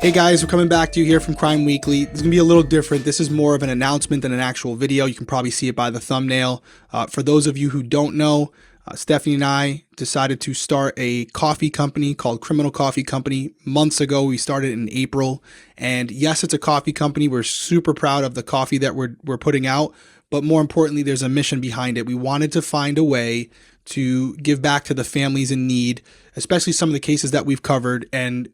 Hey guys, we're coming back to you here from Crime Weekly. It's going to be a little different. This is more of an announcement than an actual video. You can probably see it by the thumbnail. For those of you who don't know, Stephanie and I decided to start a coffee company called Criminal Coffee Company months ago. We started in April. And yes, it's a coffee company. We're super proud of the coffee that we're putting out. But more importantly, there's a mission behind it. We wanted to find a way to give back to the families in need, especially some of the cases that we've covered. And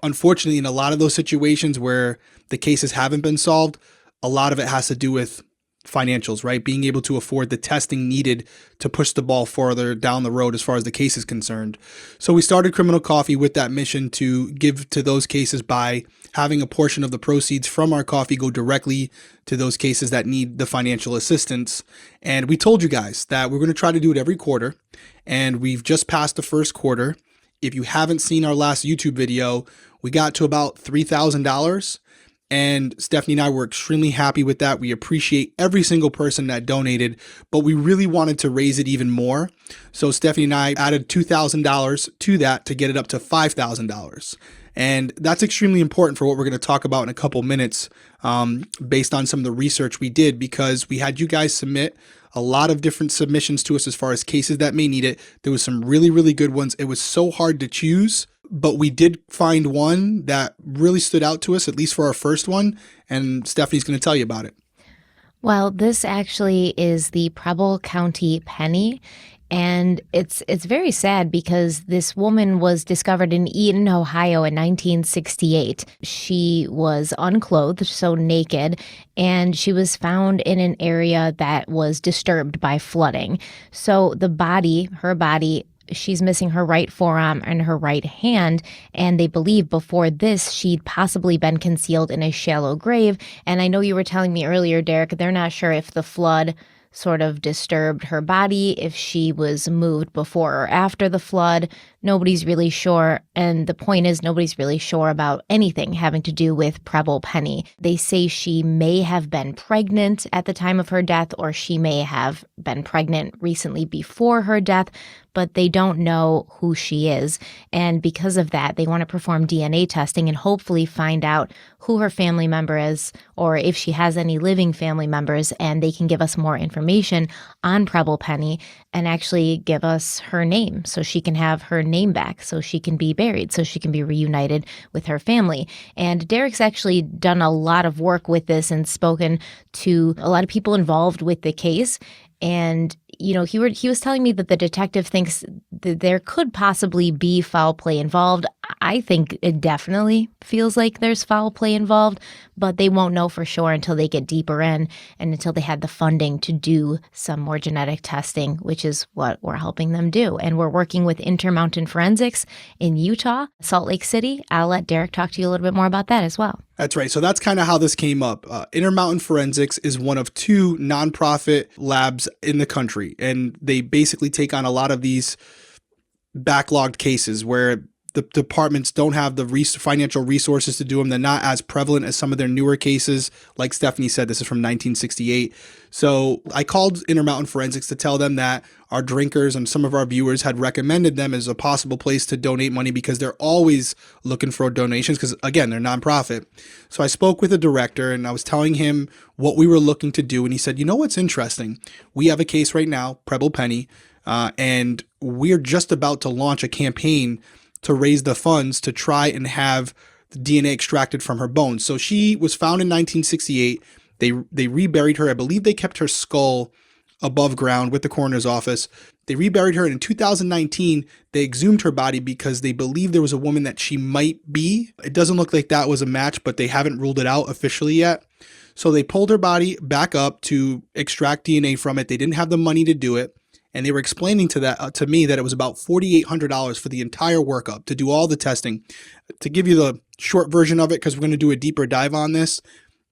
unfortunately, in a lot of those situations where the cases haven't been solved, a lot of it has to do with financials, right? Being able to afford the testing needed to push the ball further down the road as far as the case is concerned. So we started Criminal Coffee with that mission to give to those cases by having a portion of the proceeds from our coffee go directly to those cases that need the financial assistance. And we told you guys that we're going to try to do it every quarter. And we've just passed the first quarter. If you haven't seen our last YouTube video, we got to about $3,000. And Stephanie and I were extremely happy with that. We appreciate every single person that donated, but we really wanted to raise it even more. So Stephanie and I added $2,000 to that to get it up to $5,000. And that's extremely important for what we're going to talk about in a couple minutes, based on some of the research we did, because we had you guys submit a lot of different submissions to us as far as cases that may need it. There was some really, really good ones. It was so hard to choose, but we did find one that really stood out to us, at least for our first one. And Stephanie's going to tell you about it. Well, this actually is the Preble County Penny. And it's very sad because this woman was discovered in Eaton, Ohio in 1968. She was unclothed, so naked, and she was found in an area that was disturbed by flooding. So her body, she's missing her right forearm and her right hand, and they believe before this she'd possibly been concealed in a shallow grave. And I know you were telling me earlier, Derek, they're not sure if the flood sort of disturbed her body, if she was moved before or after the flood. Nobody's really sure. And the point is, nobody's really sure about anything having to do with Preble Penny. They say she may have been pregnant at the time of her death, or she may have been pregnant recently before her death, but they don't know who she is. And because of that, they want to perform DNA testing and hopefully find out who her family member is, or if she has any living family members, and they can give us more information on Preble Penny and actually give us her name so she can have her name back, so she can be buried, so she can be reunited with her family. And Derek's actually done a lot of work with this and spoken to a lot of people involved with the case. And, you know, he was telling me that the detective thinks that there could possibly be foul play involved. I think it definitely feels like there's foul play involved, but they won't know for sure until they get deeper in and until they had the funding to do some more genetic testing, which is what we're helping them do. And we're working with Intermountain Forensics in Utah, Salt Lake City. I'll let Derek talk to you a little bit more about that as well. That's right. So that's kind of how this came up. Intermountain Forensics is one of two nonprofit labs in the country, and they basically take on a lot of these backlogged cases where the departments don't have the financial resources to do them. They're not as prevalent as some of their newer cases. Like Stephanie said, this is from 1968. So I called Intermountain Forensics to tell them that our drinkers and some of our viewers had recommended them as a possible place to donate money because they're always looking for donations because, again, they're nonprofit. So I spoke with the director and I was telling him what we were looking to do. And he said, you know what's interesting? We have a case right now, Preble Penny, and we're just about to launch a campaign to raise the funds to try and have the DNA extracted from her bones. So she was found in 1968. They reburied her. I believe they kept her skull above ground with the coroner's office. They reburied her, and in 2019, they exhumed her body because they believe there was a woman that she might be. It doesn't look like that was a match, but they haven't ruled it out officially yet. So they pulled her body back up to extract DNA from it. They didn't have the money to do it. And they were explaining to me that it was about $4,800 for the entire workup to do all the testing. To give you the short version of it, because we're going to do a deeper dive on this,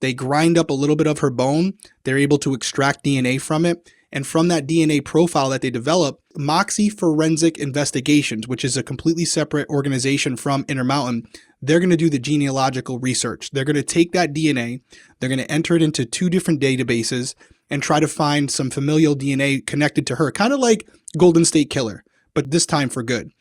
they grind up a little bit of her bone. They're able to extract DNA from it. And from that DNA profile that they develop, Moxie Forensic Investigations, which is a completely separate organization from Intermountain, they're going to do the genealogical research. They're going to take that DNA, they're going to enter it into two different databases and try to find some familial DNA connected to her, kind of like Golden State Killer, but this time for good.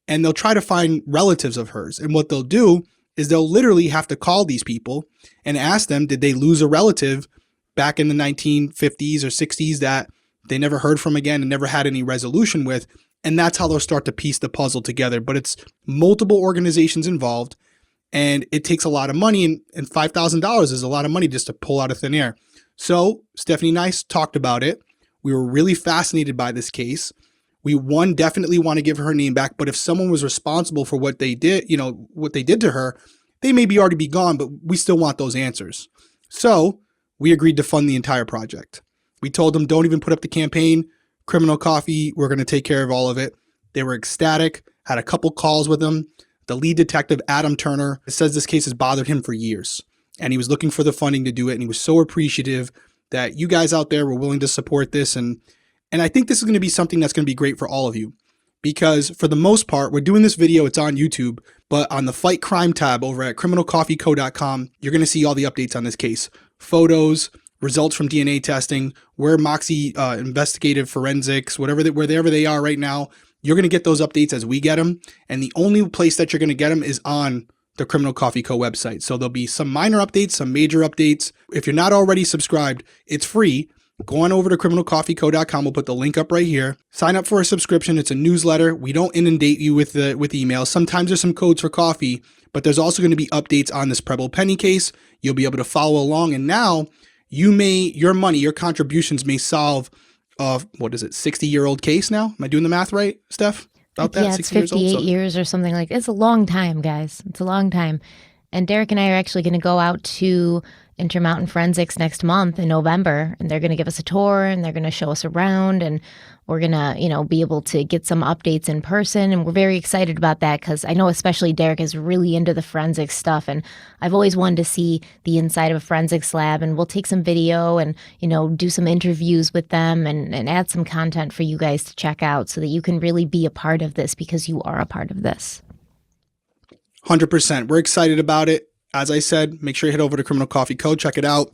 And they'll try to find relatives of hers. And what they'll do is they'll literally have to call these people and ask them, did they lose a relative back in the 1950s or 60s that they never heard from again and never had any resolution with? And that's how they'll start to piece the puzzle together. But it's multiple organizations involved, and it takes a lot of money, and $5,000 is a lot of money just to pull out of thin air. So Stephanie and I talked about it. We were really fascinated by this case. We definitely want to give her name back, but if someone was responsible for what they did, what they did to her, they may already be gone, but we still want those answers. So we agreed to fund the entire project. We told them, don't even put up the campaign. Criminal Coffee, we're going to take care of all of it. They were ecstatic, had a couple calls with them. The lead detective, Adam Turner, says this case has bothered him for years, and he was looking for the funding to do it, and he was so appreciative that you guys out there were willing to support this. And I think this is going to be something that's going to be great for all of you, because for the most part, we're doing this video, it's on YouTube, but on the Fight Crime tab over at criminalcoffeeco.com, you're going to see all the updates on this case. Photos, results from DNA testing, where Moxie investigative forensics, wherever they are right now, you're going to get those updates as we get them. And the only place that you're going to get them is on the Criminal Coffee Co. website. So there'll be some minor updates, some major updates. If you're not already subscribed, it's free. Go on over to criminalcoffeeco.com. We'll put the link up right here. Sign up for a subscription. It's a newsletter. We don't inundate you with emails. Sometimes there's some codes for coffee, but there's also going to be updates on this Preble Penny case. You'll be able to follow along. And now your contributions may solve what is it, 60-year-old case now? Am I doing the math right, Steph? About that? Yeah, it's 58 years or something like that. It's a long time, guys. It's a long time. And Derek and I are actually going to go out to Intermountain Forensics next month in November, and they're going to give us a tour, and they're going to show us around, and we're going to, be able to get some updates in person. And we're very excited about that because I know especially Derek is really into the forensics stuff, and I've always wanted to see the inside of a forensics lab, and we'll take some video and, do some interviews with them and add some content for you guys to check out so that you can really be a part of this because you are a part of this. 100%. We're excited about it. As I said, make sure you head over to Criminal Coffee Co. Check it out.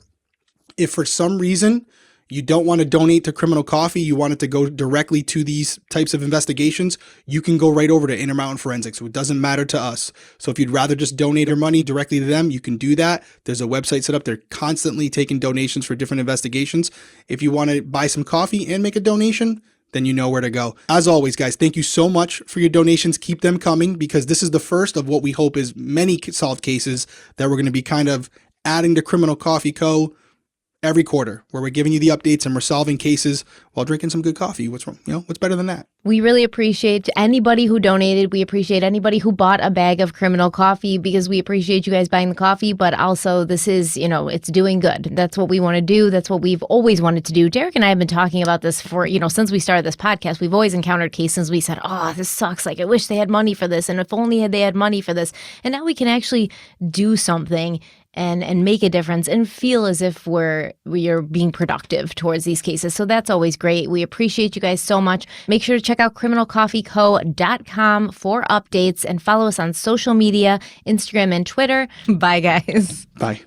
If for some reason you don't want to donate to Criminal Coffee, you want it to go directly to these types of investigations, you can go right over to Intermountain Forensics. It doesn't matter to us. So if you'd rather just donate your money directly to them, you can do that. There's a website set up. They're constantly taking donations for different investigations. If you want to buy some coffee and make a donation, then you know where to go. As always, guys, thank you so much for your donations. Keep them coming because this is the first of what we hope is many solved cases that we're going to be kind of adding to Criminal Coffee Co. every quarter, where we're giving you the updates and we're solving cases while drinking some good coffee. What's wrong? What's better than that? We really appreciate anybody who donated. We appreciate anybody who bought a bag of Criminal Coffee because we appreciate you guys buying the coffee, but also this is, it's doing good. That's what we want to do. That's what we've always wanted to do. Derek and I have been talking about this for, since we started this podcast. We've always encountered cases we said, oh, this sucks. Like, I wish they had money for this. And if only they had money for this. And now we can actually do something and make a difference and feel as if we're being productive towards these cases. So that's always great. We appreciate you guys so much. Make sure to check out criminalcoffeeco.com for updates and follow us on social media, Instagram and Twitter. Bye, guys. Bye.